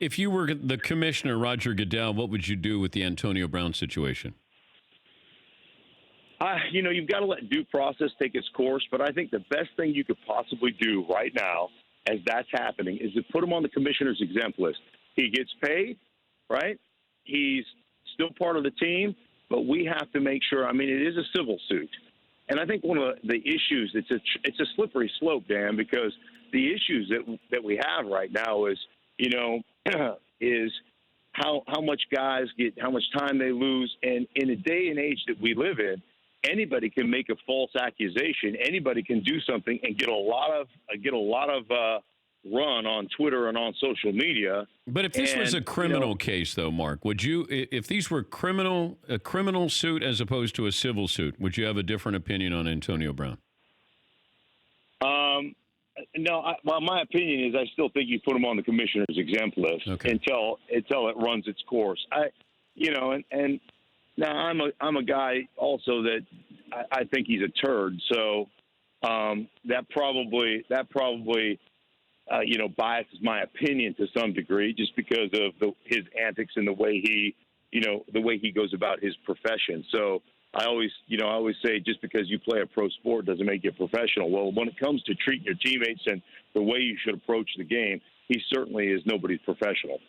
If you were the commissioner, Roger Goodell, what would you do with the Antonio Brown situation? You've got to let due process take its course, but I think the best thing you could possibly do right now, as that's happening, is to put him on the commissioner's exempt list. He gets paid, right? He's still part of the team, but we have to make sure. I mean, it is a civil suit, and I think one of the issues it's a slippery slope, Dan, because the issues that we have right now is is how much guys get, how much time they lose, and in a day and age that we live in, anybody can make a false accusation. Anybody can do something and get a lot of run on Twitter and on social media. But if this was a criminal case, though, Mark, would you, if these were a criminal suit as opposed to a civil suit, would you have a different opinion on Antonio Brown? No. My opinion is I still think you put him on the commissioner's exempt list until it runs its course. And now I'm a guy also that I think he's a turd. So that probably biases my opinion to some degree, just because of his antics and the way he goes about his profession. So I always say, just because you play a pro sport doesn't make you a professional. Well, when it comes to treating your teammates and the way you should approach the game, he certainly is nobody's professional.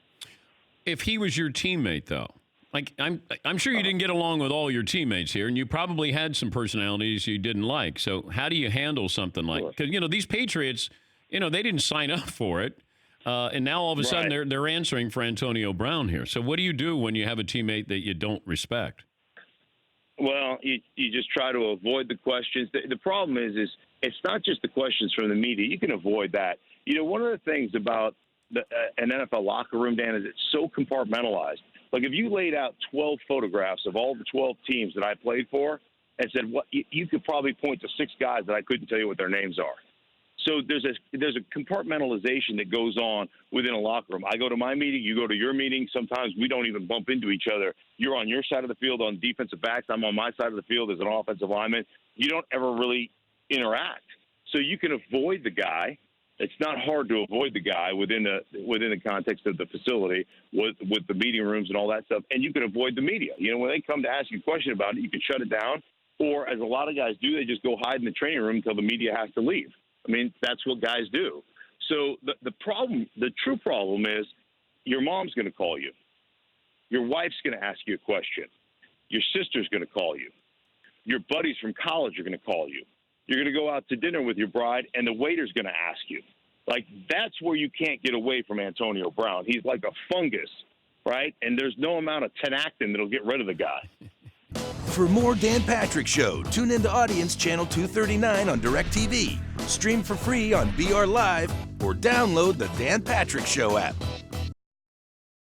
If he was your teammate, though, like I'm sure you didn't get along with all your teammates here, and you probably had some personalities you didn't like. So how do you handle something like, because these Patriots, they didn't sign up for it, and now all of a sudden they're answering for Antonio Brown here. So what do you do when you have a teammate that you don't respect? Well, you just try to avoid the questions. The problem is it's not just the questions from the media. You can avoid that. One of the things about an NFL locker room, Dan, is it's so compartmentalized. Like, if you laid out 12 photographs of all the 12 teams that I played for and said, you could probably point to 6 guys that I couldn't tell you what their names are. So there's a compartmentalization that goes on within a locker room. I go to my meeting, you go to your meeting. Sometimes we don't even bump into each other. You're on your side of the field on defensive backs. I'm on my side of the field as an offensive lineman. You don't ever really interact. So you can avoid the guy. It's not hard to avoid the guy within the context of the facility with the meeting rooms and all that stuff. And you can avoid the media. When they come to ask you a question about it, you can shut it down. Or, as a lot of guys do, they just go hide in the training room until the media has to leave. I mean, that's what guys do. So the true problem is your mom's going to call you. Your wife's going to ask you a question. Your sister's going to call you. Your buddies from college are going to call you. You're going to go out to dinner with your bride, and the waiter's going to ask you. Like, that's where you can't get away from Antonio Brown. He's like a fungus, right? And there's no amount of tenactin that'll get rid of the guy. For more Dan Patrick Show, tune into Audience Channel 239 on DirecTV. Stream for free on BR Live or download the Dan Patrick Show app.